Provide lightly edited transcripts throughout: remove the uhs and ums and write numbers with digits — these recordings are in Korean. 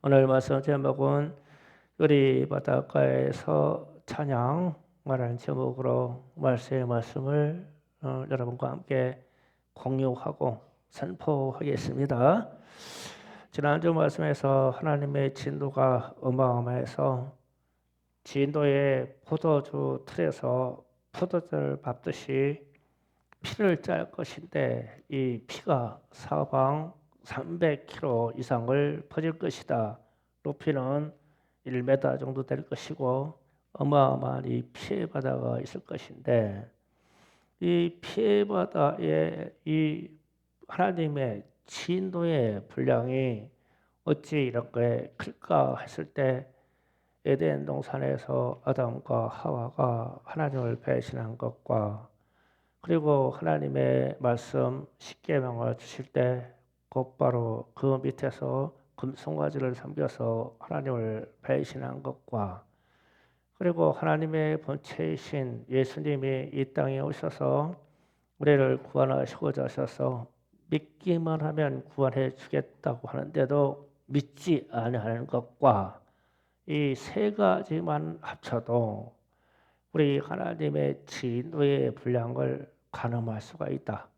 오늘 말씀 제목은 요리 바닷가에서 찬양이라는 제목으로 말씀을 여러분과 함께 공유하고 선포하겠습니다. 지난주 말씀에서 하나님의 진도가 어마어마해서 진도의 포도주 틀에서 포도주를 밟듯이 피를 짤 것인데 이 피가 사방 300km 이상을 퍼질 것이다. 높이는 1m 정도 될 것이고 어마어마한 이 피의 바다가 있을 것인데 이 피의 바다에 이 하나님의 진도의 분량이 어찌 이렇게 클까 했을 때 에덴 동산에서 아담과 하와가 하나님을 배신한 것과 그리고 하나님의 말씀 십계명을 주실 때 곧바로 그 밑에서 금송아지를 섬겨서 하나님을 배신한 것과 그리고 하나님의 본체이신 예수님이 이 땅에 오셔서 우리를 구원하시고자 하셔서 믿기만 하면 구원해 주겠다고 하는데도 믿지 아니하는 것과 이 세 가지만 합쳐도 우리 하나님의 진노의 분량을 가늠할 수가 있다.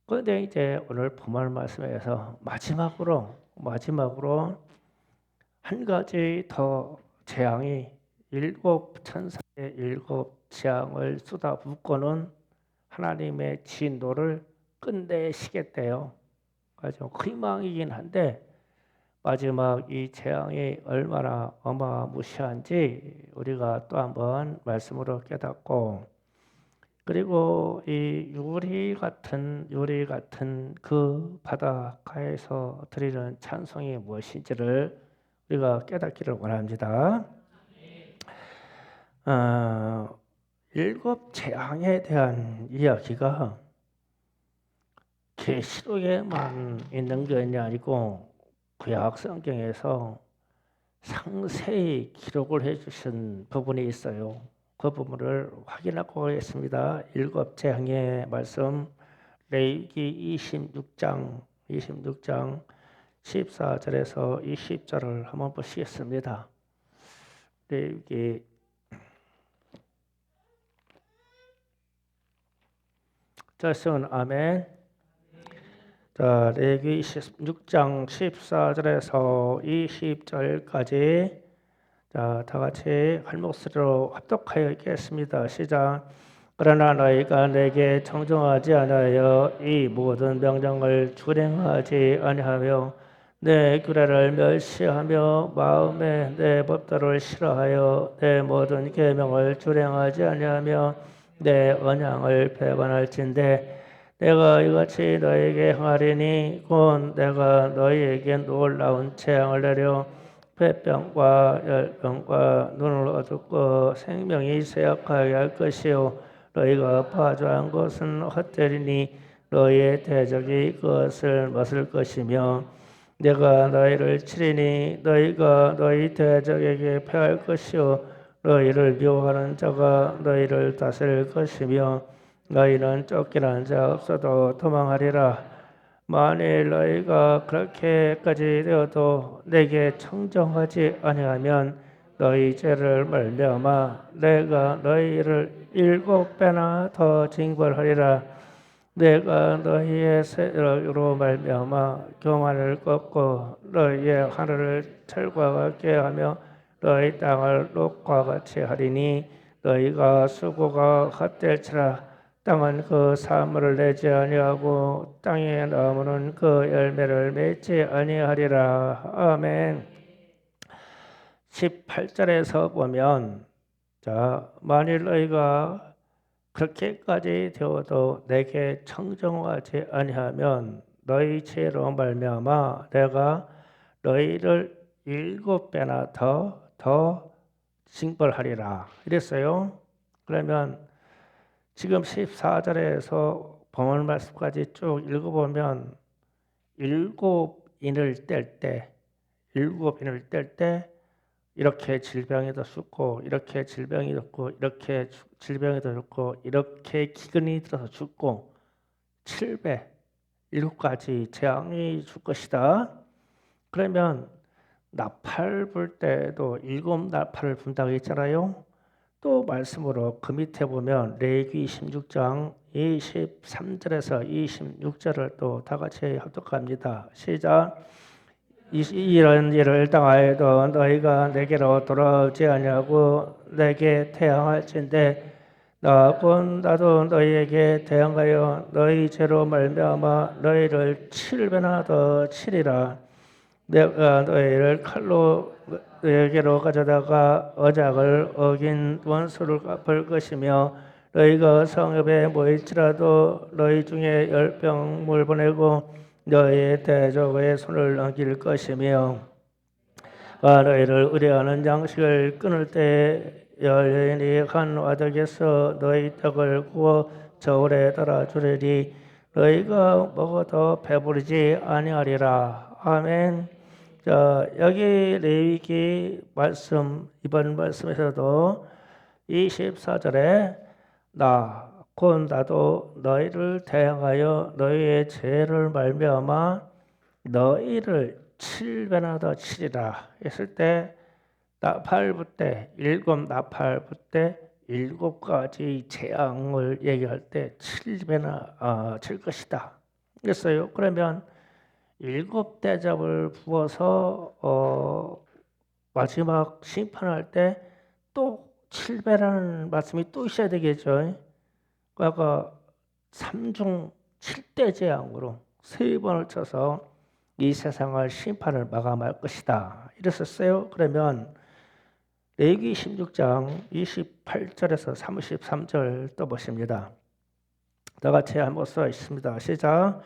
그런데 이제 오늘 본문 말씀에서 마지막으로 한 가지 더 재앙이 일곱 천사의 일곱 재앙을 쏟아붓고는 하나님의 진노를 끝내시겠대요. 아주 희망이긴 한데 마지막 이 재앙이 얼마나 어마무시한지 우리가 또 한번 말씀으로 깨닫고 그리고 이 유리 같은 그 바닷가에서 드리는 찬송이 무엇인지를 우리가 깨닫기를 원합니다. 일곱 재앙에 대한 이야기가 계시록에만 있는 게 아니고 구약 성경에서 상세히 기록을 해주신 부분이 있어요. 그 부분을 확인하고 하겠습니다. 일곱 재앙의 말씀 레위기 26장 14절에서 20절을 한번 보시겠습니다. 레위기 자손 아멘. 자, 레위기 26장 14절에서 20절까지 자, 다 같이 한 목소리로 합독하여 읽겠습니다. 시작. 그러나 너희가 내게 청종하지 않아여 이 모든 명령을 준행하지 아니하며 내 규례를 멸시하며 마음에 내 법도를 싫어하여 내 모든 계명을 준행하지 아니하며 내 언약을 배반할진대 내가 이같이 너희에게 행하리니 곧 내가 너희에게 놀라운 재앙을 내려 폐병과 열병과 눈을 어둡고 생명이 쇠약하게 할 것이요 너희가 파주한 것은 헛되리니 너희의 대적이 그것을 먹을 것이며 내가 너희를 치리니 너희가 너희 대적에게 패할 것이요 너희를 미워하는 자가 너희를 다스릴 것이며 너희는 쫓기는 자 없어도 도망하리라. 만일 너희가 그렇게까지 되어도 내게 청정하지 아니하면 너희 죄를 말미암아 내가 너희를 7배나 더 징벌하리라. 내가 너희의 세력으로 말미암아 교만을 꺾고 너희의 하늘을 철과 같게 하며 너희 땅을 녹과 같이 하리니 너희가 수고가 헛될지라. 땅은 그 사물을 내지 아니하고 땅의 나무는 그 열매를 맺지 아니하리라. 아멘. 18절에서 보면 자 만일 너희가 그렇게까지 되어도 내게 청정하지 아니하면 너희 죄로 말미암아 내가 너희를 7배나 더 징벌하리라 이랬어요. 그러면 지금 14절에서 본문 말씀까지 쭉 읽어보면 일곱 인을 뗄 때 이렇게 질병에도 죽고 이렇게 질병이 죽고 이렇게 질병에도 죽고 이렇게 기근이 들어서 죽고 7배 7가지 재앙이 줄 것이다. 그러면 나팔 불 때도 7나팔을 분다고 했잖아요. 또 말씀으로 그 밑에 보면 레위기 16장 23절에서 26절을 또 다 같이 합독합니다. 시작. 이런 일을 당하여도 너희가 내게로 돌아오지 아니하고 내게 대항할진대 나도 너희에게 대항하여 너희 죄로 말미암아 너희를 7배나 더 치리라. 내가 너희를 칼로 너희에게로 가져다가 언약을 어긴 원수를 갚을 것이며 너희가 성읍에 모일지라도 너희 중에 10병을 보내고 너희의 대적의 손을 넘길 것이며 너희를 의뢰하는 양식을 끊을 때 여인이 한 와덕에서 너희 떡을 구워 저울에 따라 주리니 너희가 먹어도 배부르지 아니하리라. 아멘. 자, 여기 레위기 말씀 이번 말씀에서도 24절에 곧 나도 너희를 대항하여 너희의 죄를 말미암아 너희를 7배나 더 치리라 했을 때 나팔 불때 7나팔 불때 7가지 재앙을 얘기할 때 7배나 칠 것이다 그랬어요. 그러면 7대접을 부어서 마지막 심판할 때 또 7배라는 말씀이 또 있어야 되겠죠. 그러니까 3중 7대 재앙으로 3번을 쳐서 이 세상을 심판을 마감할 것이다 이랬었어요. 그러면 레위기 16장 28절에서 33절 떠보십니다. 다 같이 한번 써 있습니다. 시작.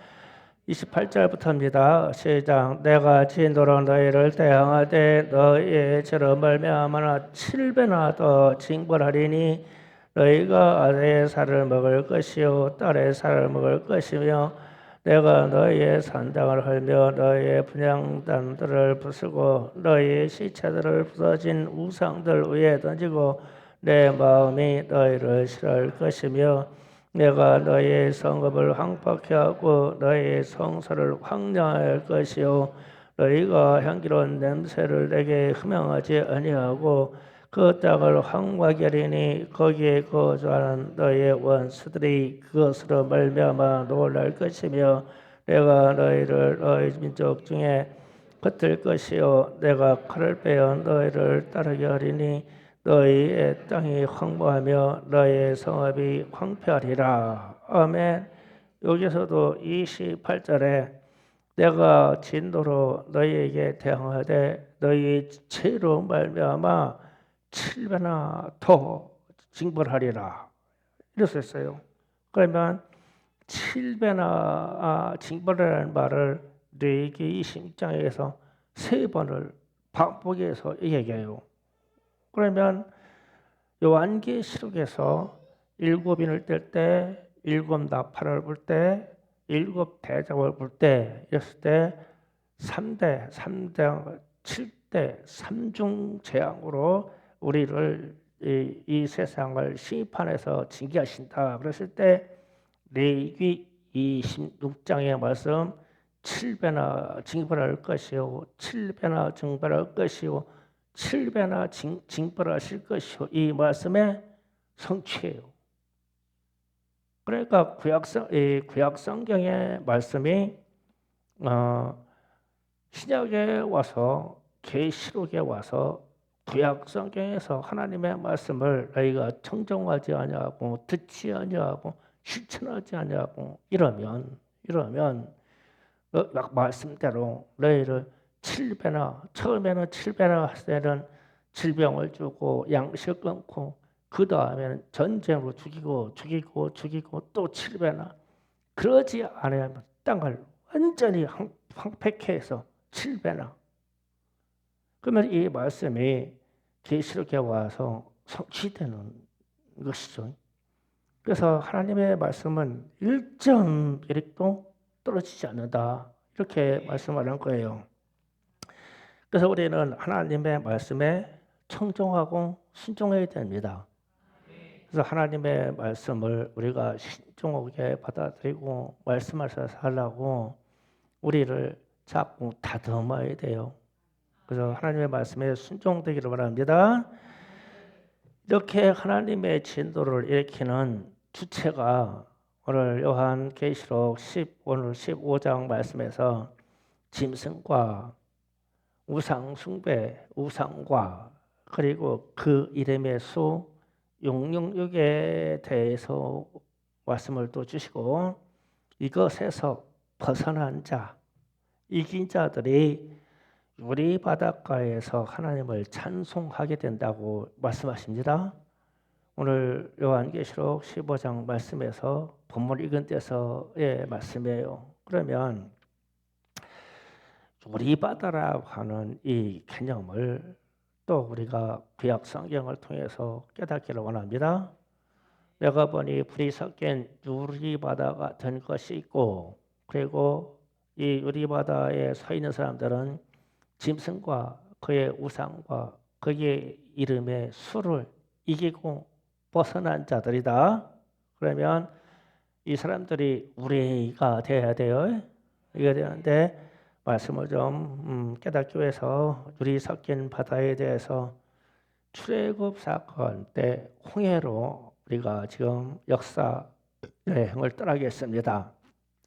28절부터입니다. 시작. 내가 진노로 너희를 대항하되 너희의 죄로 말미암아 7배나 더 징벌하리니 너희가 아들의 살을 먹을 것이요 딸의 살을 먹을 것이며 내가 너희의 산당을 헐며 너희의 분향단들을 부수고 너희의 시체들을 부서진 우상들 위에 던지고 내 마음이 너희를 싫어할 것이며 내가 너희의 성읍을 황폐케 하고 너희의 성소를 황량할 것이요 너희가 향기로운 냄새를 내게 흠명하지 아니하고 그 땅을 황무하게 하리니 거기에 거주하는 너희의 원수들이 그것으로 말미암아 놀랄 것이며 내가 너희를 너희 민족 중에 흩을 것이요 내가 칼을 빼어 너희를 따르게 하리니 너희의 땅이 황무하며 너희의 성읍이 황폐하리라. 아멘. 여기서도 28절에 내가 진노로 너희에게 대항하되 너희 죄로 말미암아 7배나 더 징벌하리라 이랬었어요. 그러면 7배나 징벌이라는 말을 레위기 26장에서 3번을 반복해서 얘기해요. 그러면 요한계시록에서 7인을 뗄 때 7나팔을 불 때 7대접을 불 때 이랬을 때 3대 7대 3중 재앙으로 우리를 이 세상을 심판해서 징계하신다. 그랬을 때 레위기 26장의 말씀 7배나 징벌할 것이요 7배나 징벌할 것이요 7배나 징벌하실 것이요 이 말씀의 성취예요. 그러니까 구약 성경의 말씀이 신약에 와서 계시록에 와서 구약 성경에서 하나님의 말씀을 너희가 청정하지 아니하고 듣지 아니하고 실천하지 아니하고 이러면 말씀대로 너희를 7배나 처음에는 7배나 할 때는 질병을 주고 양식 끊고 그 다음에는 전쟁으로 죽이고 또 7배나 그러지 않으면 땅을 완전히 황폐케 해서 7배나 그러면 이 말씀이 계시록에 와서 성취되는 것이죠. 그래서 하나님의 말씀은 1.1도 떨어지지 않는다. 이렇게 말씀하는 거예요. 그래서 우리는 하나님의 말씀에 청종하고 순종해야 됩니다. 그래서 하나님의 말씀을 우리가 신중하게 받아들이고 말씀하셔서 살라고 우리를 자꾸 다듬어야 돼요. 그래서 하나님의 말씀에 순종되기를 바랍니다. 이렇게 하나님의 진도를 일으키는 주체가 오늘 요한계시록 오늘 15장 말씀에서 짐승과 우상 숭배, 우상과 그리고 그 이름의 수, 용용육에 대해서 말씀을 또 주시고 이것에서 벗어난 자, 이긴 자들이 유리 바닷가에서 하나님을 찬송하게 된다고 말씀하십니다. 오늘 요한계시록 15장 말씀에서 본문 읽은 데서의 말씀이에요. 그러면 유리 바다라고 하는 이 개념을 또 우리가 구약 성경을 통해서 깨닫기를 원합니다. 내가 보니 불이 섞인 유리 바다 같은 것이 있고 그리고 이 유리 바다에 서 있는 사람들은 짐승과 그의 우상과 그의 이름의 수를 이기고 벗어난 자들이다. 그러면 이 사람들이 우리가 돼야 돼요. 이게 되는데 말씀을 좀 깨닫기 위해서 유리 섞인 바다에 대해서 출애굽 사건 때 홍해로 우리가 지금 역사 여행을 떠나겠습니다.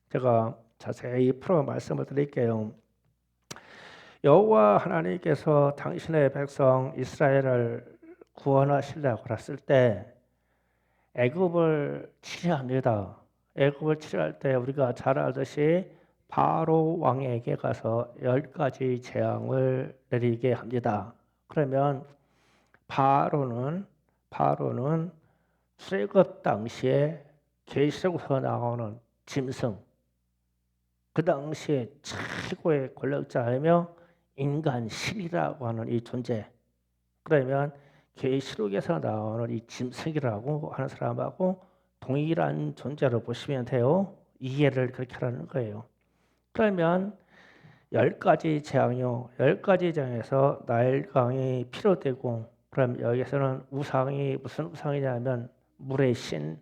제가 자세히 풀어 말씀을 드릴게요. 여호와 하나님께서 당신의 백성 이스라엘을 구원하시려고 했을 때 애굽을 치료합니다. 애굽을 치료할 때 우리가 잘 알듯이 바로 왕에게 가서 10가지 재앙을 내리게 합니다. 그러면 바로는 출애굽 당시에 계시록에서 나오는 짐승, 그 당시에 최고의 권력자이며 인간 신이라고 하는 이 존재. 그러면 계시록에서 나오는 이 짐승이라고 하는 사람하고 동일한 존재로 보시면 돼요. 이해를 그렇게 하라는 거예요. 그러면 10가지 재앙이요. 10가지 재앙에서 나일강이 피로되고 그럼 여기서는 우상이 무슨 우상이냐면 물의 신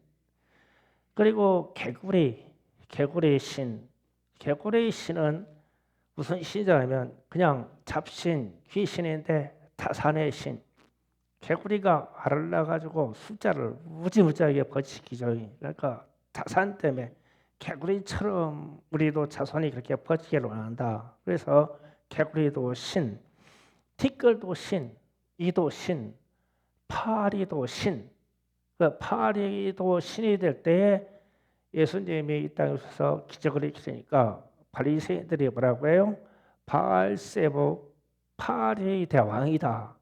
그리고 개구리 신. 개구리 신은 무슨 신이냐면 그냥 잡신, 귀신인데 타산의 신. 개구리가 알을 낳아가지고 숫자를 무지무지하게 번식시키죠. 그러니까 타산 때문에 개구리처럼 우리도 자손이 그렇게 번지기를 원한다. 그래서 개구리도 신, 티끌도 신, 이도 신, 파리도 신. 그 파리도 신이 될 때에 예수님이 이 땅에 오셔서 기적을 일으키니까 바리새인들이 뭐라고 해요? 바알세부 파리 대왕이다.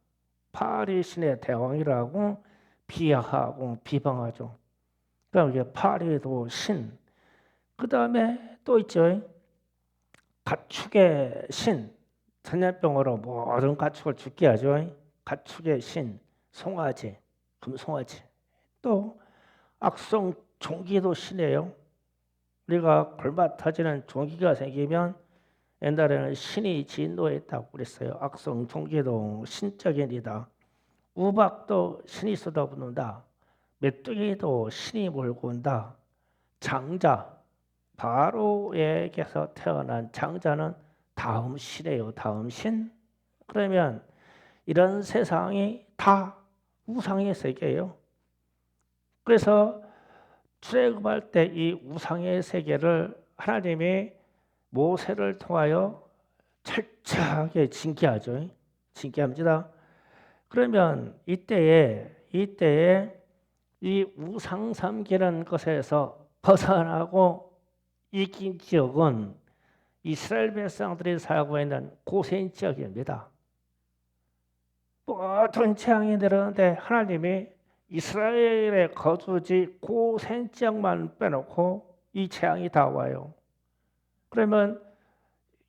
파리 신의 대왕이라고 비하하고 비방하죠. 그럼 이게 파리도 신. 그 다음에 또 있죠. 가축의 신. 전염병으로 모든 가축을 죽게 하죠. 가축의 신, 송아지, 금송아지. 또 악성 종기도 신이에요. 우리가 골마 터지는 종기가 생기면 옛날에는 신이 진노했다고 그랬어요. 악성 종기도 신적인 이다. 우박도 신이 쏟아붓는다. 메뚜기도 신이 몰고 온다. 장자, 바로에게서 태어난 장자는 다음 신이에요. 다음 신. 그러면 이런 세상이 다 우상의 세계예요. 그래서 출애굽할 때 이 우상의 세계를 하나님이 모세를 통하여 철저하게 징계하죠. 징계합니다. 그러면 이때에 이 우상 섬기는 것에서 벗어나고 이긴 지역은 이스라엘 백성들이 살고 있는 고센 지역입니다. 모든 재앙이 내렸는데 하나님이 이스라엘의 거주지 고센 지역만 빼놓고 이 재앙이 다 와요. 그러면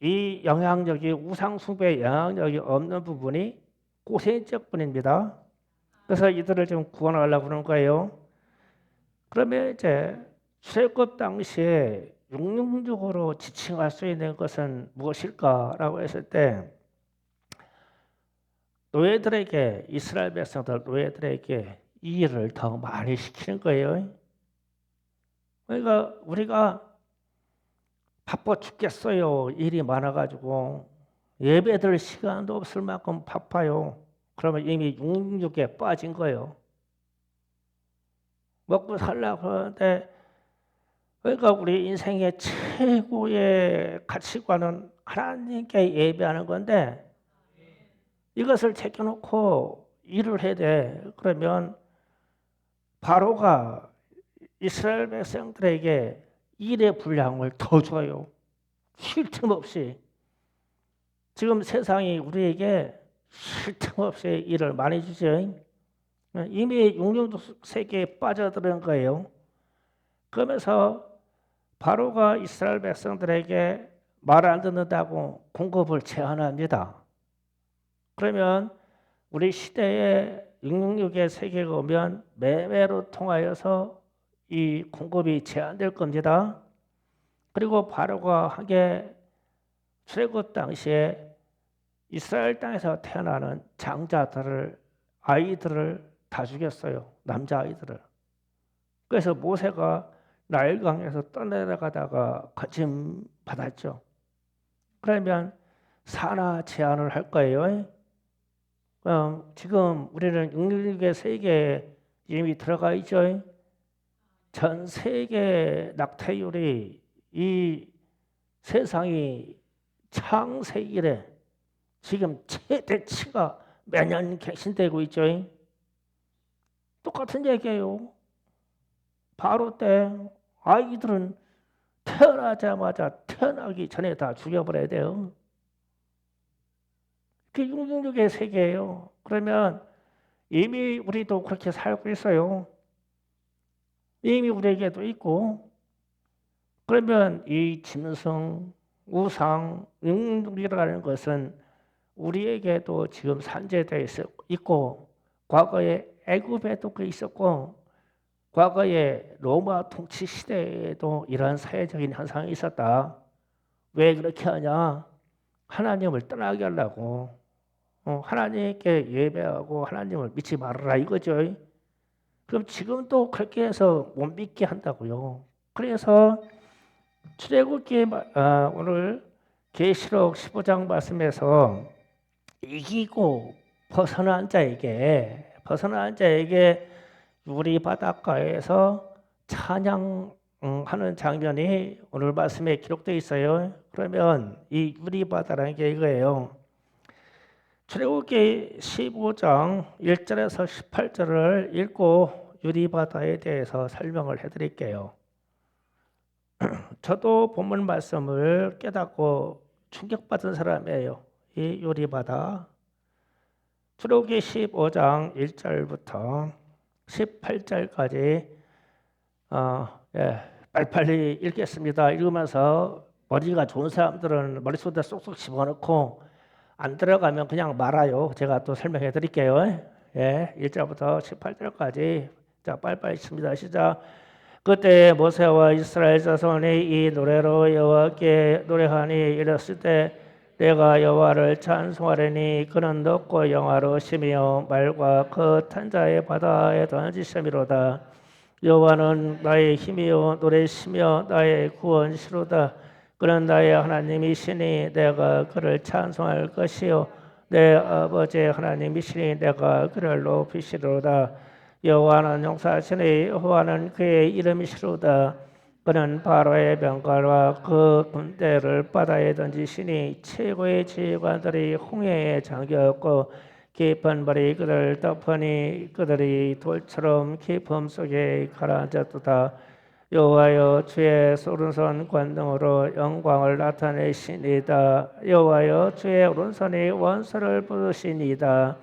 이 영향력이 우상 숭배의 영향력이 없는 부분이 고센 지역뿐입니다. 그래서 이들을 좀 구원하려고 하는 거예요. 그러면 이제 출애굽 당시에 육령적으로 지칭할 수 있는 것은 무엇일까라고 했을 때 노예들에게 이스라엘 백성들 노예들에게 이 일을 더 많이 시키는 거예요. 그러니까 우리가 바빠 죽겠어요. 일이 많아가지고 예배 드릴 시간도 없을 만큼 바빠요. 그러면 이미 666에 빠진 거예요. 먹고 살려고 하는데, 그러니까 우리 인생의 최고의 가치관은 하나님께 예배하는 건데, 이것을 제껴놓고 일을 해야 돼. 그러면 바로가 이스라엘 백성들에게 일의 분량을 더 줘요. 쉴 틈 없이. 지금 세상이 우리에게 쉴 틈 없이 일을 많이 주죠. 이미 육류 세계에 빠져드는 거예요. 그러면서 바로가 이스라엘 백성들에게 말 안 듣는다고 공급을 제한합니다. 그러면 우리 시대에 666의 세계가 오면 매매로 통하여서 이 공급이 제한될 겁니다. 그리고 바로가 하게 출애굽 당시에 이스라엘 땅에서 태어나는 장자들을 아이들을 다 죽였어요. 남자아이들을. 그래서 모세가 나일강에서 떠내려가다가 거짐 받았죠. 그러면 산하 제한을 할 거예요. 지금 우리는 666의 세계에 이미 들어가 있죠. 전 세계 낙태율이 이 세상이 창세 이래 지금 최대치가 매년 갱신되고 있죠. 똑같은 얘기예요. 바로 때 아이들은 태어나자마자 태어나기 전에 다 죽여버려야 돼요. 그게 666의 세계예요. 그러면 이미 우리도 그렇게 살고 있어요. 이미 우리에게도 있고. 그러면 이 짐승, 우상, 666이라는 것은 우리에게도 지금 산재되어 있고, 과거에 애굽에도 그 있었고, 과거에 로마 통치 시대에도 이러한 사회적인 현상이 있었다. 왜 그렇게 하냐? 하나님을 떠나게 하려고. 하나님께 예배하고 하나님을 믿지 말아라 이거죠. 그럼 지금도 그렇게 해서 못 믿게 한다고요. 그래서 출애굽기 오늘 계시록 15장 말씀에서 이기고 벗어난 자에게 유리 바닷가에서 찬양하는 장면이 오늘 말씀에 기록되어 있어요. 그러면 이 유리 바다라는 게 이거예요. 출애굽기 15장 1절에서 18절을 읽고 유리 바다에 대해서 설명을 해드릴게요. 저도 본문 말씀을 깨닫고 충격받은 사람이에요. 이 유리 바다. 출애굽기 15장 1절부터 18절까지 빨리빨리 읽겠습니다. 읽으면서 머리가 좋은 사람들은 머릿속에 쏙쏙 집어넣고 안 들어가면 그냥 말아요. 제가 또 설명해 드릴게요. 1절부터 18절까지. 자, 빨리빨리 읽습니다. 시작. 그때 모세와 이스라엘 자손이 이 노래로 여호와께 노래하니 이랬을 때 내가 여호와를 찬송하려니 그는 높고 영화로우시며 말과 그 탄자의 바다에 던지심이로다. 여호와는 나의 힘이요 노래시며 나의 구원시로다. 그는 나의 하나님이시니 내가 그를 찬송할 것이요 내 아버지의 하나님이시니 내가 그를 높이시로다. 여호와는 용사시니 여호와는 그의 이름이시로다. 그는 바로의 병거와 그 군대를 바다에 던지시니 최고의 지휘관들이 홍해에 잠겼고 깊은 물이 그들을 덮으니 그들이 돌처럼 깊음 속에 가라앉았도다. 여호와여 주의 오른손 권능으로 영광을 나타내시니다. 여호와여 주의 오른손이 원수를 부르시니다.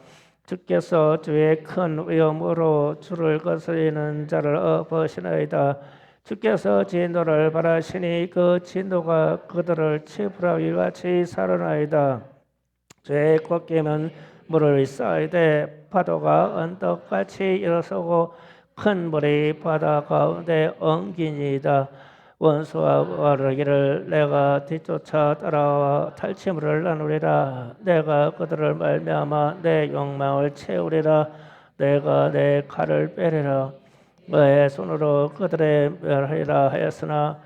주께서 주의 큰 위엄으로 주를 거스리는 자를 엎으시나이다. 주께서 진노를 바라시니 그 진노가 그들을 치부라기 같이 살아나이다. 주의 꺾이면 물을 쌓이되 파도가 언덕같이 일어서고 큰 물이 바다 가운데 엉기니이다. 원수와 말하기를 내가 뒤쫓아 따라와 탈취물을 나누리라. 내가 그들을 말미암아 내 욕망을 채우리라. 내가 내 칼을 빼리라. 너의 손으로 그들의 멸하리라 하였으나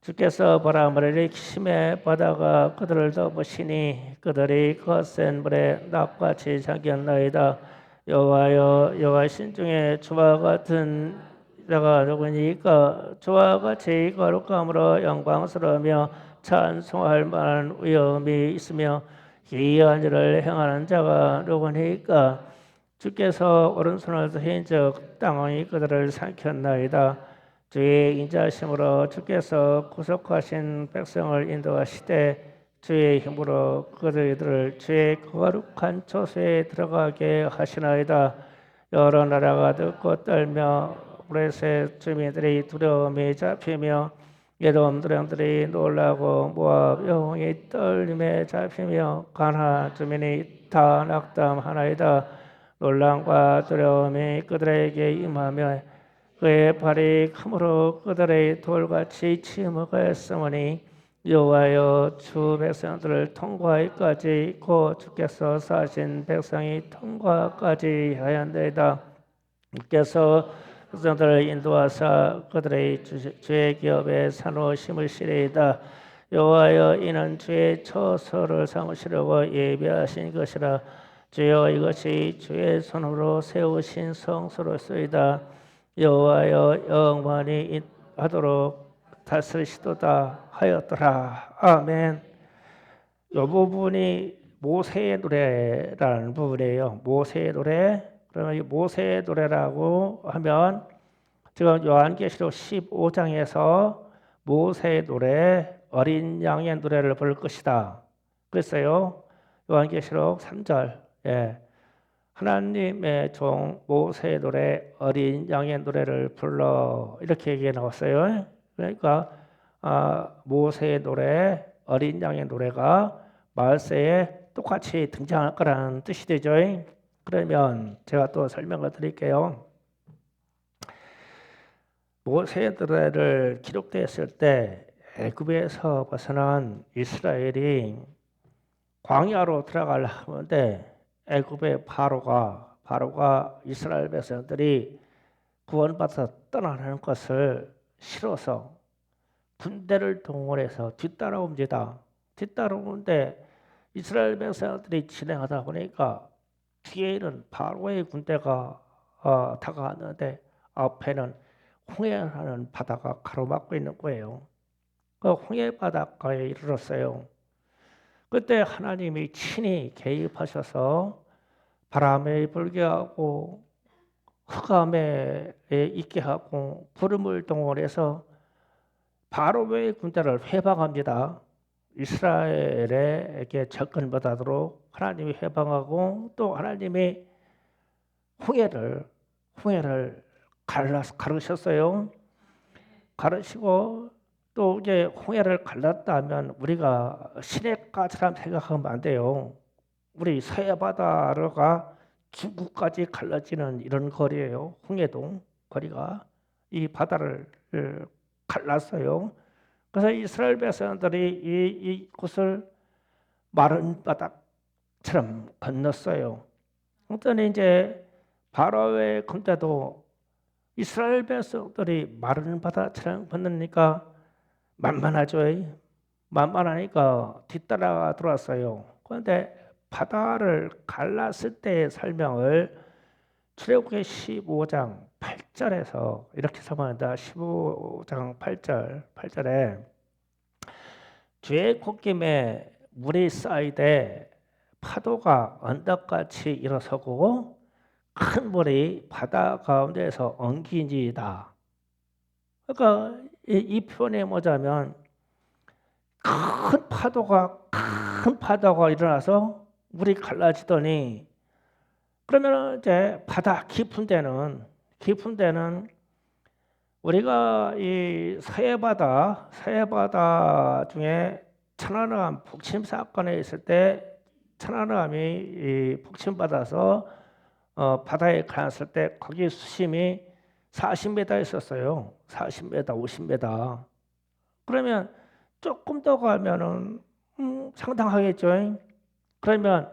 주께서 바람을 일으키심에 바다가 그들을 덮으시니 그들이 거센 물에 낙같이 잠겼나이다. 여호와여, 여호와 신중에 주와 같은 자가 누구니까? 주와 같이 거룩함으로 영광스러우며 찬송할 만한 위엄이 있으며 기이한 일을 행하는 자가 누구니까? 주께서 오른손을 드신즉 땅이 그들을 삼켰나이다. 주의 인자하심으로 주께서 구속하신 백성을 인도하시되 주의 힘으로 그들을 주의 거룩한 처소에 들어가게 하시나이다. 여러 나라가 듣고 떨며 브레셋 주민들이 두려움에 잡히며 에돔 두령들이 놀라고 모압 영웅이 떨림에 잡히며 가나안 주민이 다 낙담하나이다. 놀람과 두려움이 그들에게 임하며 그의 발이 크므로 그들의 돌같이 침묵하였으니 여호와여, 주 백성들을 통과하기까지 곧 주께서 사신 백성이 통과까지 하였나이다. 주께서 백성들을 인도하사 그들의 주의 기업에 사놓으심을 시리이다. 여호와여, 이는 주의 처소를 삼으시려고 예비하신 것이라. 주여, 이것이 주의 손으로 세우신 성소로소이다. 여호와여, 영원히 하도록 다스리시도다 하였더라. 아멘. 이 부분이 모세의 노래라는 부분이에요. 모세의 노래. 그러면 이 모세의 노래라고 하면 지금 요한계시록 15장에서 모세의 노래, 어린 양의 노래를 부를 것이다. 그랬어요. 요한계시록 3절. 예. 하나님의 종 모세의 노래, 어린 양의 노래를 불러, 이렇게 얘기해 나왔어요. 그러니까 모세의 노래, 어린 양의 노래가 말세에 똑같이 등장할 거라는 뜻이 되죠. 그러면 제가 또 설명을 드릴게요. 모세의 노래를 기록되었을 때 애굽에서 벗어난 이스라엘이 광야로 들어가려 하는데 애굽의 바로가 이스라엘 백성들이 구원받아서 떠나는 것을 싫어서 군대를 동원해서 뒤따라옵니다. 뒤따라오는데 이스라엘 백성들이 진행하다 보니까 뒤에는 바로의 군대가 다가왔는데 앞에는 홍해라는 바다가 가로막고 있는 거예요. 그 홍해 바닷가에 이르렀어요. 그때 하나님이 친히 개입하셔서 바람에 불게 하고 흑암에 있게 하고 구름을 동원해서 바로의 군대를 회방합니다. 이스라엘에게 접근 못하도록 하나님이 회방하고 또 하나님이 홍해를 가르셨어요. 가르시고 또 이제 홍해를 갈랐다면 우리가 시냇가처럼 생각하면 안 돼요. 우리 서해바다가 중국까지 갈라지는 이런 거리예요. 홍해도 거리가 이 바다를 갈랐어요. 그래서 이스라엘 백성들이 이곳을 마른 바닥처럼 건넜어요. 그랬더니 이제 바로의 군대도 이스라엘 백성들이 마른 바다처럼 건너니까 만만하죠. 만만하니까 뒤따라 들어왔어요. 그런데 바다를 갈랐을 때의 설명을 출애굽기 15장 8절에서 이렇게 설명한다. 15장 8절에 주의 콧김에 물이 쌓이되 파도가 언덕같이 일어서고 큰 물이 바다 가운데에서 엉키니이다. 그러니까 이 표현에 뭐냐면 큰 파도가 일어나서 물이 갈라지더니 그러면 이제 바다 깊은 데는 우리가 이 서해바다 중에 천안함 북침 사건에 있을 때 천안함이 북침받아서 바다에 갔을 때 거기 수심이 40m 있었어요. 40m, 50m. 그러면 조금 더 가면은 상당하겠죠. 그러면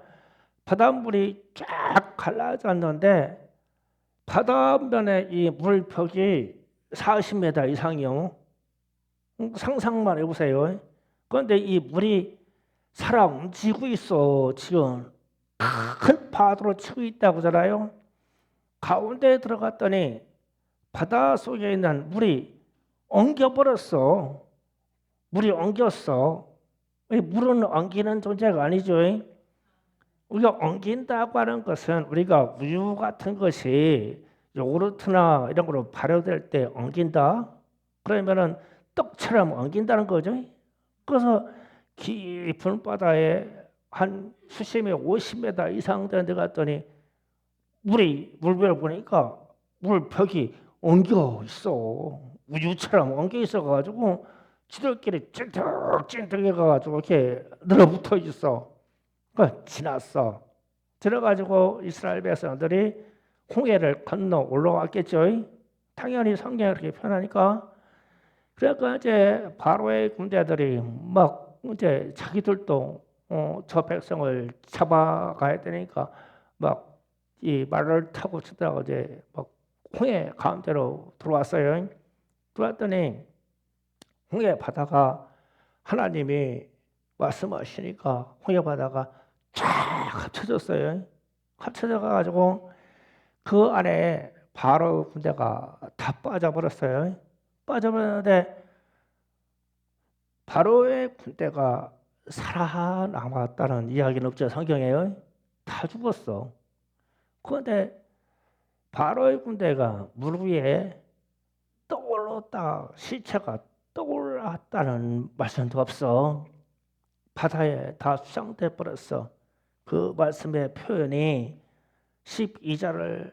바닷물이 쫙 갈라졌는데 바다면의 이 물폭이 40m 이상이요. 상상만 해보세요. 그런데 이 물이 살아 움직이고 있어. 지금 큰 파도로 치고 있다고 하잖아요. 가운데에 들어갔더니 바다 속에 있는 물이 엉겨버렸어. 물이 엉겼어. 물은 엉기는 존재가 아니죠. 우리가 엉긴다고 하는 것은 우리가 우유 같은 것이 요구르트나 이런 거로 발효될 때 엉긴다. 그러면은 떡처럼 엉긴다는 거죠. 그래서 깊은 바다에 한 수심이 50m 이상 되는 데 갔더니 물벽을 보니까 물벽이 엉겨 있어. 우유처럼 엉겨 있어 가지고 지들끼리 찐득찐득 해가지고 이렇게 늘어붙어 있어. 그 지났어. 들어가지고 이스라엘 백성들이 홍해를 건너 올라왔겠죠. 당연히 성경이 그렇게 표현하니까. 그러니까 이제 바로의 군대들이 막 이제 자기들도 저 백성을 잡아가야 되니까 막 이 말을 타고 치다가 이제 막 홍해 가운데로 들어왔어요. 들어왔더니 홍해 바다가 하나님이 말씀하시니까 홍해 바다가 쫙 합쳐졌어요. 합쳐져 가지고 그 안에 바로 군대가 다 빠져버렸어요. 빠져버렸는데 바로의 군대가 살아남았다는 이야기는 없죠. 성경에요. 다 죽었어. 그런데 바로의 군대가 물 위에 떠올랐다, 시체가 떠올랐다는 말씀도 없어. 바다에 다 수장돼 버렸어. 그 말씀의 표현이 12절을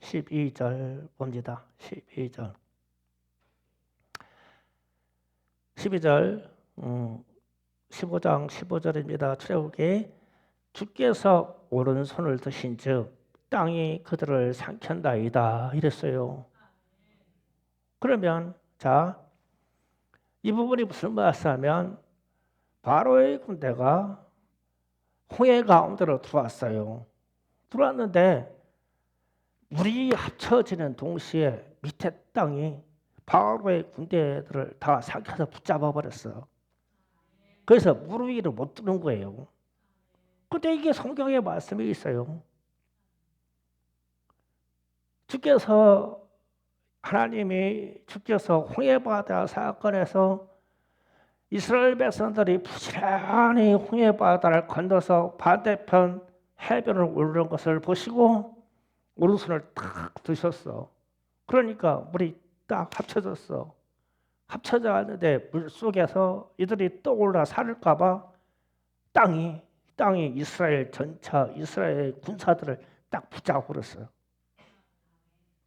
12절 봅니다. 12절 12절 15장 15절입니다. 출애굽기 주께서 오른손을 드신즉 땅이 그들을 삼켰나이다 이랬어요. 그러면 자, 이 부분이 무슨 말씀하면 바로의 군대가 홍해 가운데로 들어왔어요. 들어왔는데 물이 합쳐지는 동시에 밑에 땅이 바로의 군대들을 다 삼켜서 붙잡아 버렸어. 그래서 물 위로 못 드는 거예요. 근데 이게 성경의 말씀이 있어요. 주께서 홍해바다 사건에서 이스라엘 백성들이 부지런히 홍해바다를 건너서 반대편 해변을 오르는 것을 보시고 오른손을 탁 드셨어. 그러니까 물이 딱 합쳐졌어. 합쳐져 왔는데 물 속에서 이들이 떠올라 살을까봐 땅이 이스라엘 전차, 이스라엘 군사들을 딱 붙잡아 버렸어요.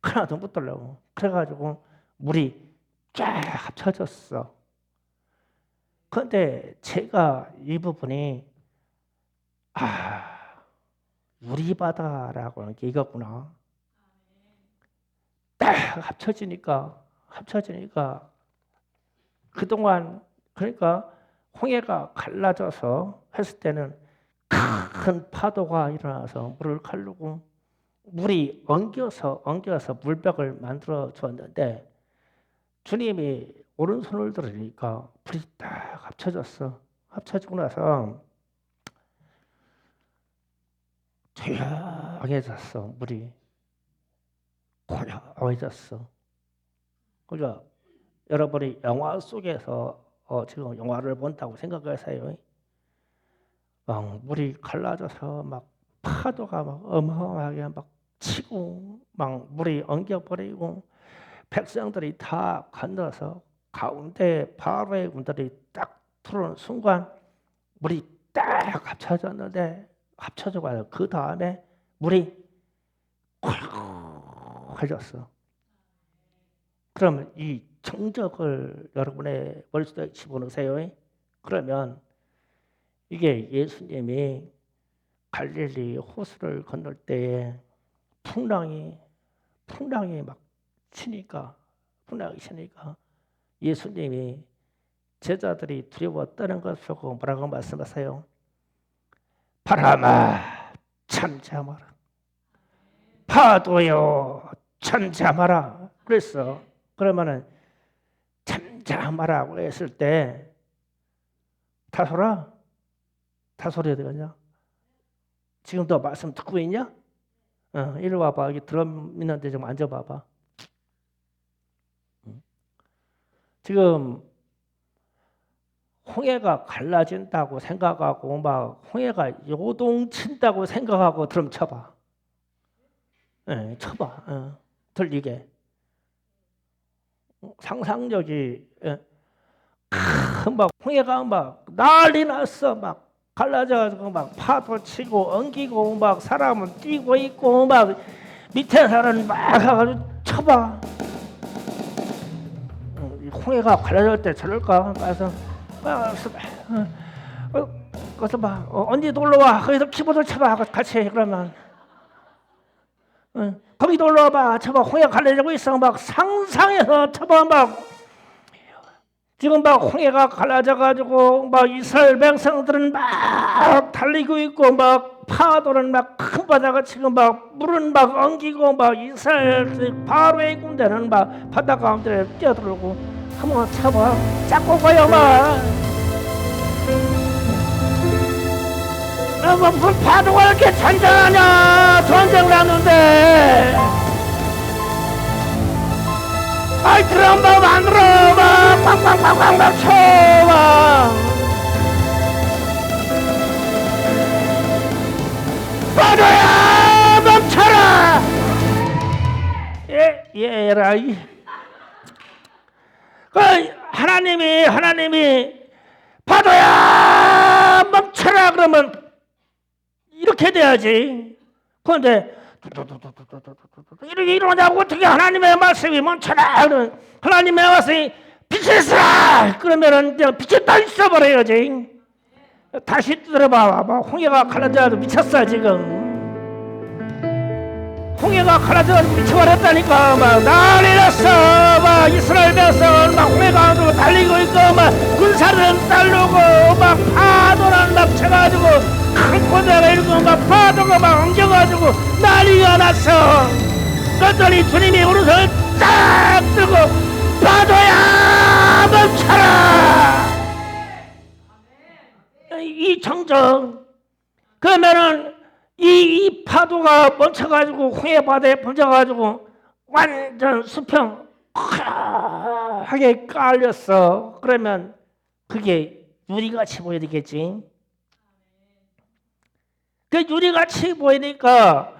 하나도 못 들려고. 그래가지고 물이 쫙 합쳐졌어. 그런데 제가 이 부분이 유리바다라고 하는 게 이거구나. 딱 합쳐지니까 그동안 그러니까 홍해가 갈라져서 했을 때는 큰 파도가 일어나서 물을 가르고 물이 엉겨서 물벽을 만들어 주었는데 주님이 오른손을 들으니까 불이 딱 합쳐졌어. 합쳐지고 나서 조용해졌어. 물이 고요해졌어. 그러니까 여러분이 영화 속에서 지금 영화를 본다고 생각하세요. 물이 갈라져서 막 파도가 막 어마어마하게 막 치고 막 물이 엉겨버리고 백성들이 다 건너서 가운데 바로의 군들이 딱 들어오는 순간 물이 딱 합쳐져 가요. 그 다음에 물이 콜콜해졌어. 그러면 이 정적을 여러분의 머릿속에 집어넣으세요. 그러면 이게 예수님이 갈릴리 호수를 건널 때에 풍랑이 막 치니까 예수님이 제자들이 두려워 떠는 것을 보고 뭐라고 말씀하세요? 바람아 잠잠하라. 파도요 잠잠하라. 그랬어. 그러면은 꼼짝 말라고 했을 때 다솔아, 다솔이 어디 가냐? 지금도 말씀 듣고 있냐? 이리 와봐. 여기 드럼 있는데 좀 앉아봐봐. 지금 홍해가 갈라진다고 생각하고 막 홍해가 요동친다고 생각하고 드럼 쳐봐. 쳐봐. 들리게. 상상력이 막 홍해가 막 난리 났어. 막 갈라져가지고 막 파도 치고 엉기고 막 사람은 뛰고 있고 막 밑에 사람은 막 가가지고 쳐봐. 홍해가 갈라질 때 저럴까? 가서 가서 봐. 언니 놀러 와. 거기서 키보드 쳐봐. 같이 그러면. 거기 놀러 와봐. 쳐봐. 홍해 갈라지고 있어. 막 상상해서 쳐봐. 막 지금 막 홍해가 갈라져가지고 막 이스라엘 백성들은 막 달리고 있고 막 파도는 막 큰 바다가 지금 막 물은 막 엉기고 막 이스라엘 바로의 군대는 막 바다 가운데 뛰어들고 한번 쳐봐. 잡고 가요 막. 무슨 파도가 이렇게 잔잔하냐. 전쟁을 하는데. 아이 드럼 막 만들어 막 팡팡팡팡 쳐 막. 파도야 멈춰라. 예라이. 하나님이 파도야 멈춰라 그러면 이렇게 돼야지. 그런데 이렇게 일어나고 어떻게 하나님의 말씀이 멈춰라 그러면 하나님의 말씀이 빛을 쏘라 그러면은 빛이 다 있어버려야지. 다시 들어봐. 홍해가 갈라져도 미쳤어 지금. 홍해가 갈라져서 미쳐버렸다니까. 막 난리 났어. 막 이스라엘 백성은 막 홍해 가운데로 달리고 있고 막 군사들은 따르고 막 파도는 막 쳐가지고 큰 고대가 일고 막 파도가 막 엉겨가지고 난리가 났어. 그랬더니 주님이 오른손을 딱 들고 파도야 멈춰라. 이 정정. 그러면은 이 파도가 멈춰가지고 홍해 바다에 번져가지고 완전 수평하게 깔렸어. 그러면 그게 유리같이 보여야 되겠지. 그 유리같이 보이니까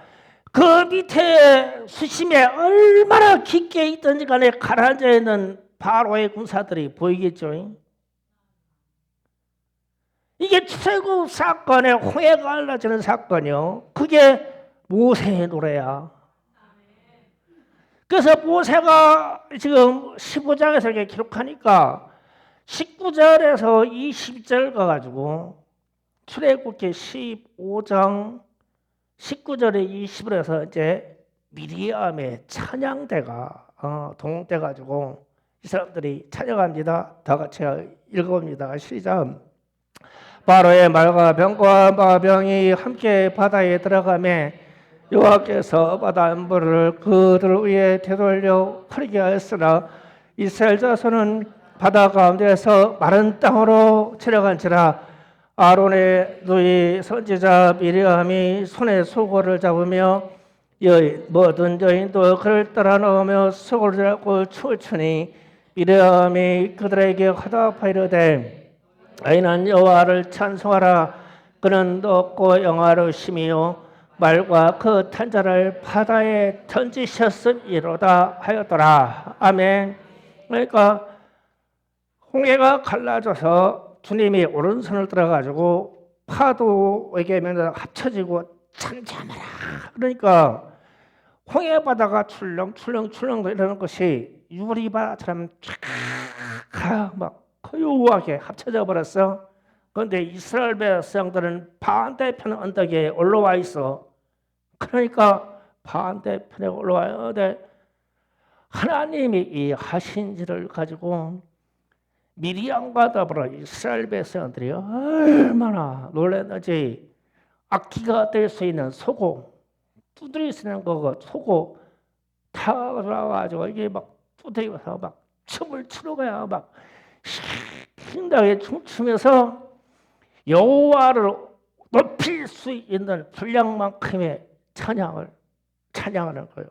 그 밑에 수심에 얼마나 깊게 있든지 간에 가라앉아 있는 바로의 군사들이 보이겠죠. 이게 출애굽 사건에 홍해가 갈라지는 사건이요. 그게 모세의 노래야. 그래서 모세가 지금 15장에서 이렇게 기록하니까 19절에서 20절 가가지고 출애굽기 15장 19절에 20절에서 이제 미리암의 찬양대가 동원돼가지고 이 사람들이 찬양합니다. 다 같이 읽어봅니다. 시작. 바로의 말과 병과 마병이 함께 바다에 들어가매 여호와께서 바다 물을 그들 위에 되돌려 흐르게 하였으나 이스라엘 자손은 바다 가운데서 마른 땅으로 체려간지라. 아론의 누이 선지자 미리암이 손에 소고를 잡으며 모든 여인도 그를 따라 넣으며 소고를 잡고 춤을 추니 미리암이 그들에게 화답하이르되 너희는 여호와를 찬송하라. 그는 높고 영화로우시며 말과 그 탄자를 바다에 던지셨음이로다 하였더라. 아멘. 그러니까 홍해가 갈라져서 주님이 오른손을 들어가지고 파도에게 합쳐지고 잠잠하라. 그러니까 홍해 바다가 출렁출렁 이러는 것이 유리바다처럼 쫙 막 고요하게 합쳐져 버렸어. 그런데 이스라엘 백성들은 반대편 언덕에 올라와 있어. 그러니까 반대편에 올라와요. 근데 하나님이 이 하신지를 가지고 미리암과 더불어 이스라엘 백성들이 얼마나 놀랐는지. 악기가 될 수 있는 소고, 두드릴 수 있는 거고 소고 다 들어와가지고 이게 막 두드리면서 막 춤을 추는 거야. 막 신나게 춤추면서 여호와를 높일 수 있는 분량만큼의 찬양하는 거예요.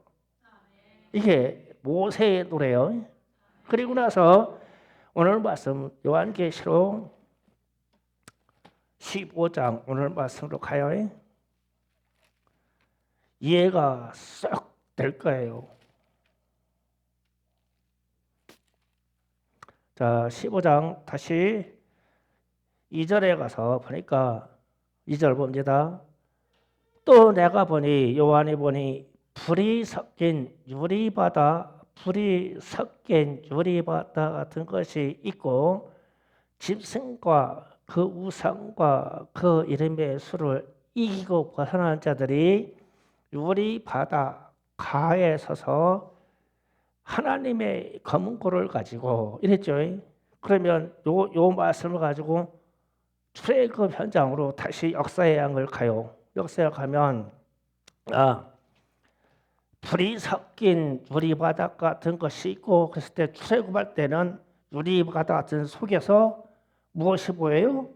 이게 모세의 노래요. 그리고 나서 오늘 말씀 요한계시록 15장 오늘 말씀으로 가요. 이해가 쏙 될 거예요. 자, 15장 다시 2절에 가서 보니까 2절 봅니다. 또 내가 보니 요한이 보니 불이 섞인 유리바다 같은 것이 있고 짐승과 그 우상과 그 이름의 수를 이기고 벗어난 자들이 유리바다 가에 서서 하나님의 검은고를 가지고 이랬죠. 그러면 요 말씀을 가지고 출애굽 현장으로 다시 역사의 양을 가요. 역사에 가면 불이 섞인 유리바닥 같은 것이 있고 그랬을 때 출애굽할 때는 유리바닥 같은 속에서 무엇이 보여요?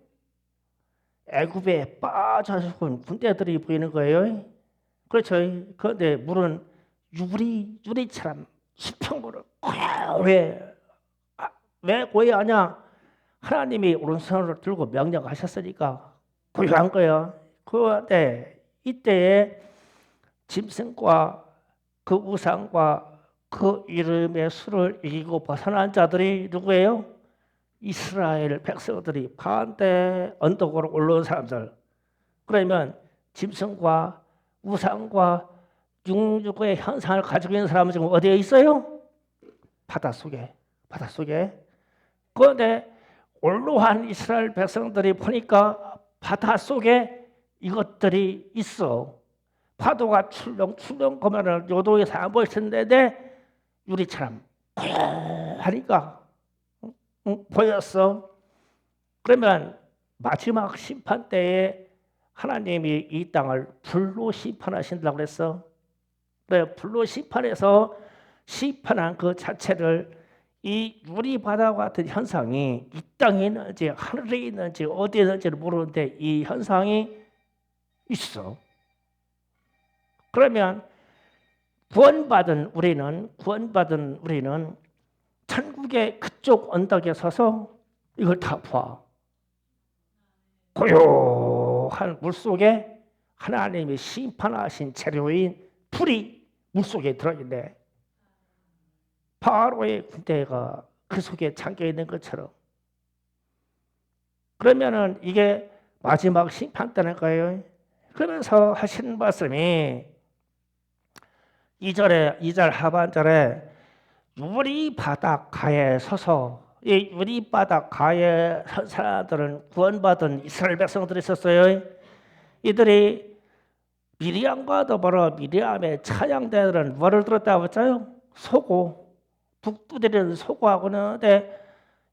애굽에 빠져 죽은 군대들이 보이는 거예요. 그렇죠. 그런데 물은 유리처럼 수평물을 왜 고요하냐? 하나님이 오른손을 들고 명령하셨으니까 고요한 거예요. 그런데 이때에 짐승과 그 우상과 그 이름의 수를 이기고 벗어난 자들이 누구예요? 이스라엘 백성들이 반대 언덕으로 올라온 사람들. 그러면 짐승과 우상과 육류의 현상을 가지고 있는 사람은 지금 어디에 있어요? 바닷속에. 그런데 올라온 이스라엘 백성들이 보니까 바닷속에 이것들이 있어. 파도가 출렁출렁 거면 요동에서 안 보이는데 유리처럼 하니까 보였어. 그러면 마지막 심판 때에 하나님이 이 땅을 불로 심판하신다고 그랬어. 그래, 불로 심판해서 심판한 그 자체를 이 유리바다 같은 현상이 이 땅에 있는지 하늘에 있는지 어디에 있는지를 모르는데 이 현상이 있어. 그러면 구원받은 우리는 천국의 그쪽 언덕에 서서 이걸 다 봐. 고요한 물속에 하나님이 심판하신 재료인 불이 물속에 들어있네. 바로의 군대가 그 속에 잠겨 있는 것처럼. 그러면은 이게 마지막 심판 때는 거예요. 그러면서 하시는 말씀이 2절 하반절에 유리바닥 가에 서서 이 유리바닥 가에 선 사람들은 구원받은 이스라엘 백성들이 있었어요. 이들이 미리암과 더불어 미리암의 찬양대들은 뭐를 들었다고 했어요? 소고, 북두드리는 소고하고는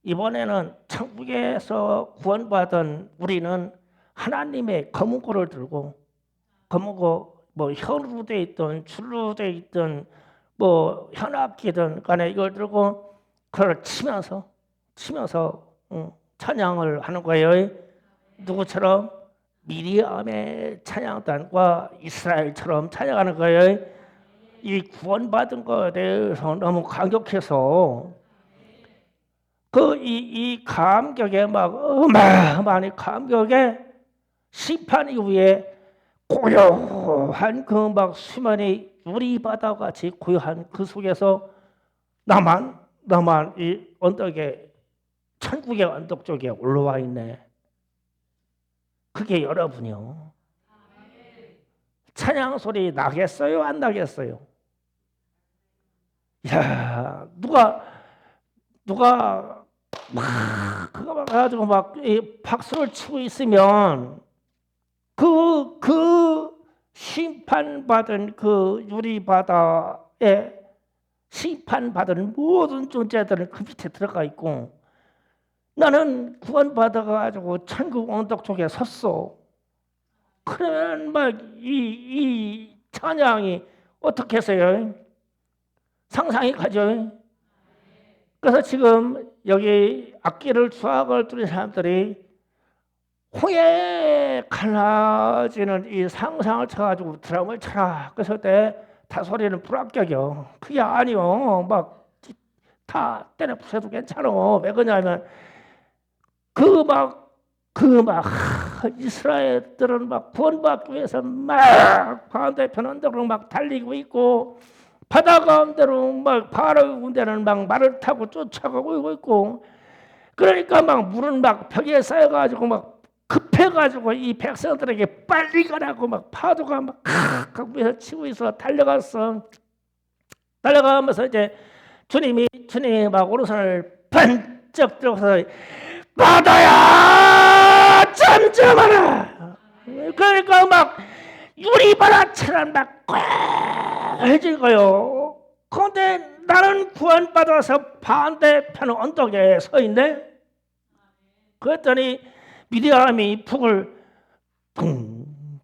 이번에는 천국에서 구원받은 우리는 하나님의 검은고를 들고 검은고 뭐 혀로 돼 있든 줄로 돼 있든 뭐 현악기든 간에 이걸 들고 그걸 치면서 찬양을 하는 거예요. 누구처럼? 미리암의 찬양단과 이스라엘처럼 찬양하는 거예요. 이 구원받은 것에 대해서 너무 감격해서 이 감격에 막 어마어마한 감격에 심판 이후에 고요한 그 막 수면이 유리바다 같이 고요한 그 속에서 나만 이 언덕에 천국의 언덕 쪽에 올라와 있네. 그게 여러분이요. 찬양 소리 나겠어요? 안 나겠어요? 야, 누가 막 그거 막 가지고 막 박수를 치고 있으면 그 심판받은 그 유리바다에 심판받은 모든 존재들은 그 밑에 들어가 있고 나는 구원받아가지고 천국 언덕 쪽에 섰어. 그러면 막 이 찬양이 어떻게 해서요? 상상이 가죠. 그래서 지금 여기 악기를 수학을 뚫린 사람들이 홍해 갈라지는 이 상상을 쳐가지고 드럼을 쳐라. 그래서 때 다소리는 불합격이요. 그게 아니요. 막 다 때려 부숴도 괜찮아. 왜 그러냐면 이스라엘들은 막 구원받기 위해서 막 반대편 언덕으로 막 달리고 있고 바다 가운데로 막 바로 군대는 막 말을 타고 쫓아가고 있고 그러니까 막 물은 막 벽에 쌓여가지고 막 급해가지고 이 백성들에게 빨리 가라고 막 파도가 막 위에서 치고 있어 달려가면서 이제 주님이 막 오른손을 번쩍 들어서 바다야 잠잠하라. 그러니까 막 유리바다처럼 막 꽝해질 거요. 그런데 나는 구원받아서 반대편 언덕에 서 있네. 그랬더니 미디안이 북을 둥둥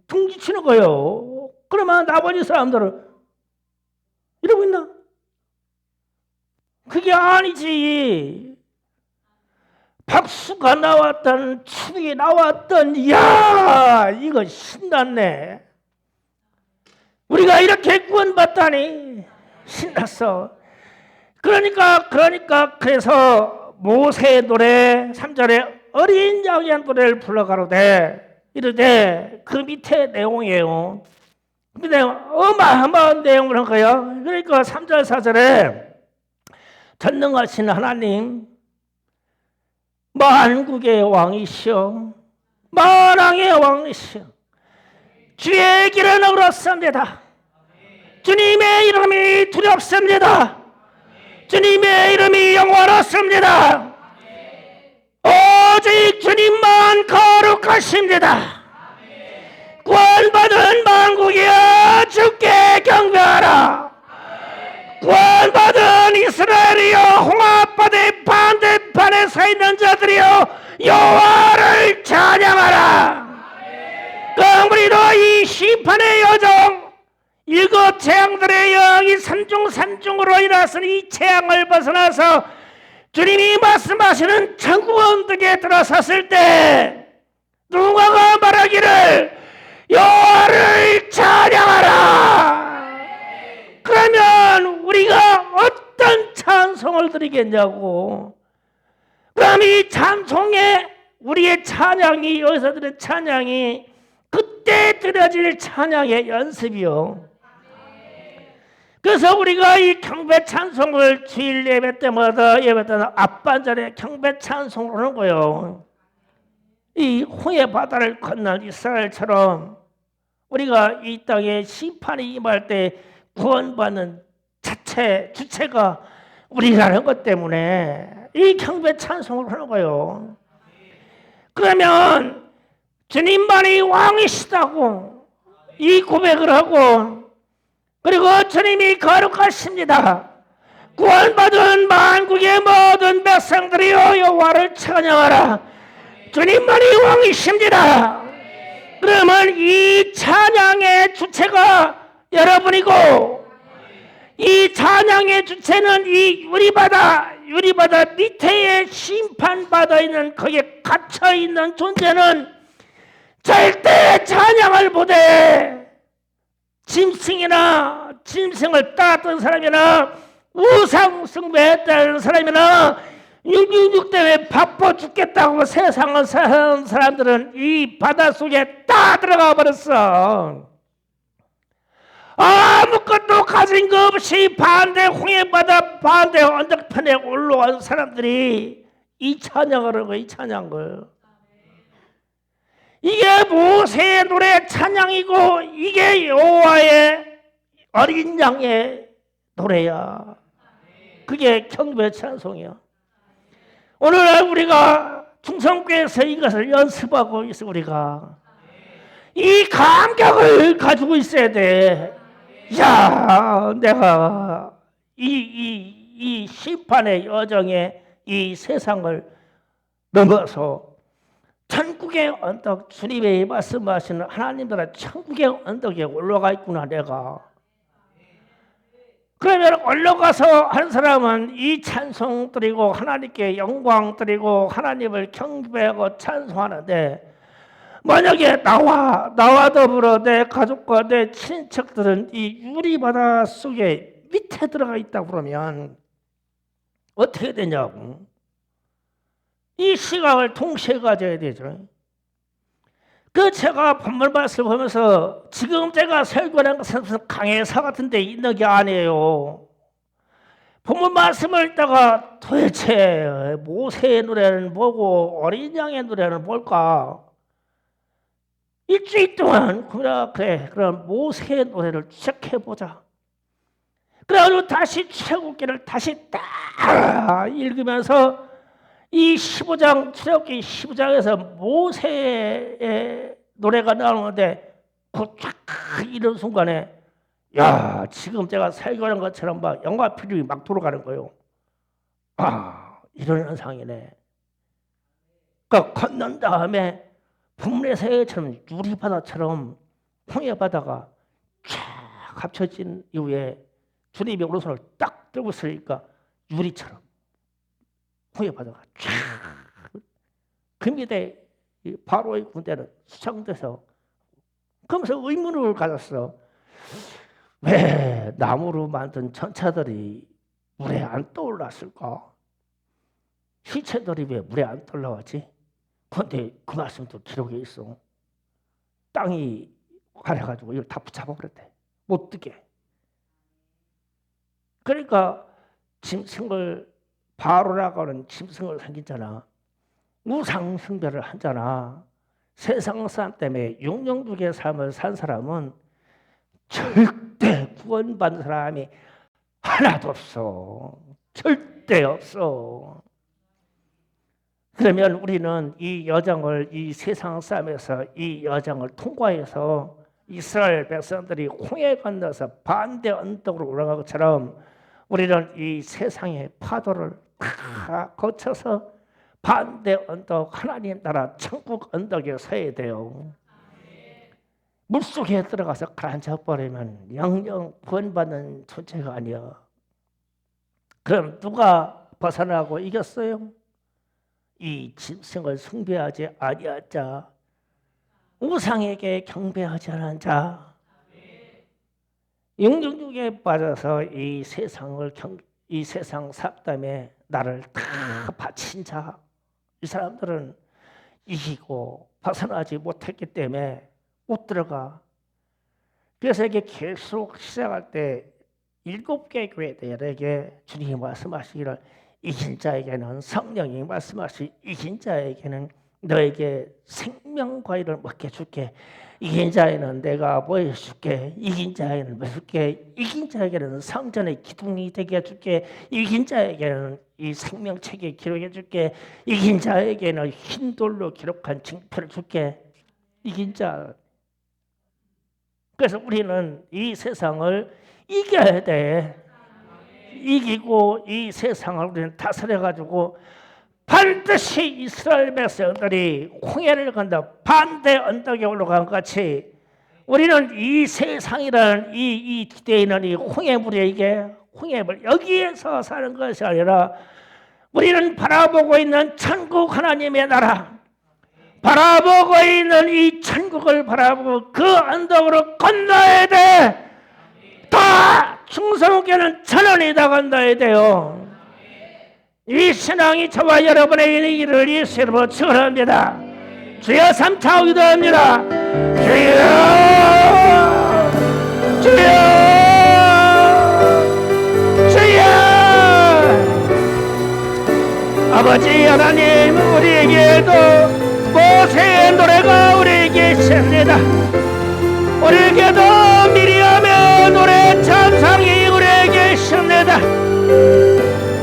지치는 거예요. 그러면 나머지 사람들은 이러고 있나? 그게 아니지. 박수가 나왔던 추vik이 나왔던 야 이거 신났네. 우리가 이렇게 구원받다니 신났어. 그러니까 그래서 모세의 노래 3절에 어린 양의 노래를 불러가로되 이르되 그 밑에 내용이에요. 근데 어마어마한 내용을 한 거예요. 그러니까 3절 4절에 전능하신 하나님 만국의 왕이시여 만왕의 왕이시여 주의 길은 어렵습니다. 주님의 이름이 두렵습니다. 주님의 이름이 영원하십니다. 오직 주님만 거룩하십니다. 구원받은 만국이여 주께 경배하라. 구원받은 이스라엘이여 홍합바다의 반대편에 서 있는 자들이여 여호와를 찬양하라. 그럼 우리도 이 심판의 여정 일곱 재앙들의 여왕이 산중으로 일어나서 이 재앙을 벗어나서 주님이 말씀하시는 천국 언덕에 들어섰을 때 누군가가 말하기를 여호와를 찬양하라. 그러면 우리가 어떤 찬송을 드리겠냐고. 그럼 이 찬송에 우리의 찬양이 여기서 들은 찬양이 그때 드려질 찬양의 연습이요. 그래서 우리가 이 경배 찬송을 주일 예배 때마다 앞반절에 경배 찬송을 하는 거예요. 이 홍해 바다를 건넌 이스라엘처럼 우리가 이 땅에 심판이 임할 때 구원받는 주체가 우리라는 것 때문에 이 경배 찬송을 하는 거예요. 그러면 주님만이 왕이시다고 이 고백을 하고 그리고 주님이 거룩하십니다. 구원받은 만국의 모든 백성들이여 여호와를 찬양하라. 주님만이 왕이십니다. 그러면 이 찬양의 주체가 여러분이고 이 찬양의 주체는 이 유리바다 밑에 심판받아 있는 거기에 갇혀 있는 존재는 절대 찬양을 못해. 짐승을 따랐던 사람이나 우상 숭배했다는 사람이나 666 때문에 바빠 죽겠다고 세상을 사는 사람들은 이 바닷속에 다 들어가 버렸어. 아무것도 가진 거 없이 홍해바다 반대 언덕편에 올라온 사람들이 이 찬양을 하고 이 찬양을 이게 모세의 노래 찬양이고 이게 여호와의 어린 양의 노래야. 그게 경배 찬송이야. 오늘날 우리가 충성교회에서 이것을 연습하고 있어. 우리가 이 감격을 가지고 있어야 돼. 야, 내가 이 심판의 여정에 이 세상을 넘어서 천국의 언덕, 주님의 말씀하시는 하나님들은 천국의 언덕에 올라가 있구나. 내가 그러면 올라가서 한 사람은 이 찬송 드리고 하나님께 영광 드리고 하나님을 경배하고 찬송하는데, 만약에 나와 더불어 내 가족과 내 친척들은 이 유리바다 속에 밑에 들어가 있다 그러면 어떻게 되냐고. 이 시각을 동시에 가져야 되죠. 그 제가 본문 말씀을 보면서 지금 제가 설교하는 것은 무슨 강해사 같은 데 있는 게 아니에요. 본문 말씀을 읽다가 도대체 모세의 노래는 뭐고 어린 양의 노래는 뭘까? 일주일 동안 그래 그럼 모세의 노래를 시작해보자. 그래가지고 다시 출애굽기를 다시 딱 읽으면서 이 15장 출애굽기 15장에서 모세의 노래가 나오는데 쫙 이런 순간에 야, 지금 제가 설교하는 것처럼 막 영화 필름이 막 돌아가는 거예요. 아, 이런 현상이네. 그러니까 건넌 다음에 북레세처럼 유리바다처럼 홍해바다가 쫙 합쳐진 이후에 주님이 오른손을 딱 들고 있으니까 유리처럼 홍해바다가 쫙 그 밑에 바로의 군대는 수장돼서 그러면서 의문을 가졌어. 왜 나무로 만든 전차들이 물에 안 떠올랐을까? 시체들이 왜 물에 안 떠올라왔지? 그런데 그 말씀도 기록에 있어. 땅이 가려가지고 이걸 다 붙잡아버렸대. 못 뜨게. 그러니까 짐승을 바로라고 하는 짐승을 생겼잖아. 우상 숭배를 하잖아. 세상 사람 때문에 육령죽의 삶을 산 사람은 절대 구원받는 사람이 하나도 없어. 절대 없어. 그러면 우리는 이 여정을 이 세상 싸움에서 이 여정을 통과해서 이스라엘 백성들이 홍해 건너서 반대 언덕으로 올라간 것처럼 우리는 이 세상의 파도를 다 거쳐서 반대 언덕 하나님 나라 천국 언덕에 서야 돼요. 물속에 들어가서 가라앉아 버리면 영영 구원받는 존재가 아니야. 그럼 누가 벗어나고 이겼어요? 이 짐승을 숭배하지 아니한 자, 우상에게 경배하지 않은 자, 영정욕에 빠져서 이 세상 삽담에 나를 다 바친 자, 이 사람들은 이기고 벗어나지 못했기 때문에 못 들어가. 그래서 이게 계속 시작할 때 7개 교회들에게 주님이 말씀하시기를 이긴 자에게는 성령이 말씀하시 이긴 자에게는 너에게 생명과일을 먹게 줄게. 이긴 자에는 내가 뭐 해줄게. 이긴 자에는 뭐 해줄게. 이긴 자에게는 성전의 기둥이 되게 해줄게. 이긴 자에게는 이 생명책에 기록해 줄게. 이긴 자에게는 흰돌로 기록한 징표를 줄게. 이긴 자. 그래서 우리는 이 세상을 이겨야 돼. 이기고 이 세상을 우리는 다스려가지고 반드시 이스라엘 백성들이 홍해를 건너 반대 언덕에 올라간 것 같이 우리는 이 세상이라는 이 기대에 있는 이 홍해물에 이게 홍해물 여기에서 사는 것이 아니라 우리는 바라보고 있는 천국 하나님의 나라, 바라보고 있는 이 천국을 바라보고 그 언덕으로 건너야 돼. 다 충성교는 천원이 다 건너야 돼요. 이 신앙이 저와 여러분의 일을 예수로 축원합니다. 주여 3차 기도합니다. 주여, 주여, 주여. 아버지 하나님, 우리에게도 모세의 노래가 우리에게 있습니다. 우리에게도 미리암의 노래 찬송이 우리에게 있습니다.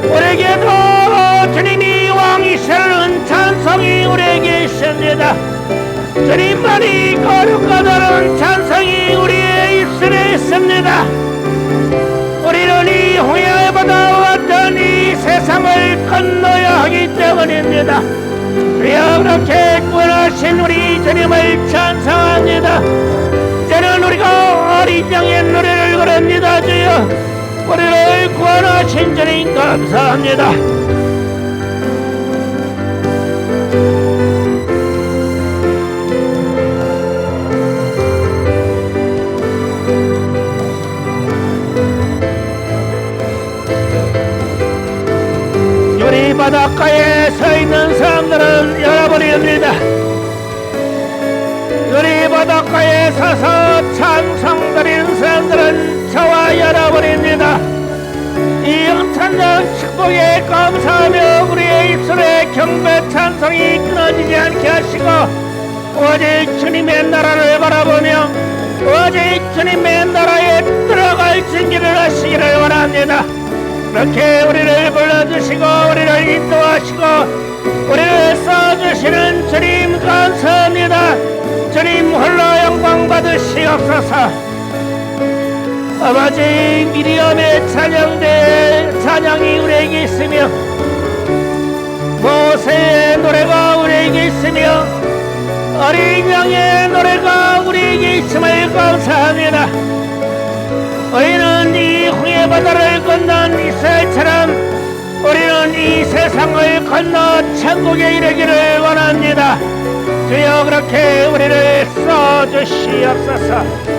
우리에게도 주님이 왕이시라는 찬송이 우리에게 있습니다. 주님만이 거룩하다는 찬송이 우리의 입술에 있습니다. 우리는 이 홍해의 바다와 같은 이 세상을 건너야 하기 때문입니다. 주여 그렇게 구원하신 우리 주님을 찬송합니다. 저는 우리가 어린 양의 노래를 부릅니다. 주여 우리를 구원하신 주님 감사합니다. 우리 바닷가에 서 있는 사람들은 여러분입니다. 우리 바닷가에 서서 찬송드리는 사람들은 저와 여러분입니다. 이 엄청난 축복에 감사하며 우리의 입술에 경배 찬송이 끊어지지 않게 하시고 오직 주님의 나라를 바라보며 오직 주님의 나라에 들어갈 준비를 하시기를 원합니다. 그렇게 우리를 불러주시고 우리를 인도하시고 우리를 써주시는 주님 감사합니다. 주님 홀로 영광 받으시옵소서. 아버지, 미리암의 찬양이 우리에게 있으며 모세의 노래가 우리에게 있으며 어린 양의 노래가 우리에게 있음을 감사합니다. 우리는 이 홍해 바다를 건넌 이스라엘처럼 우리는 이 세상을 건너 천국에 이르기를 원합니다. 주여 그렇게 우리를 써주시옵소서.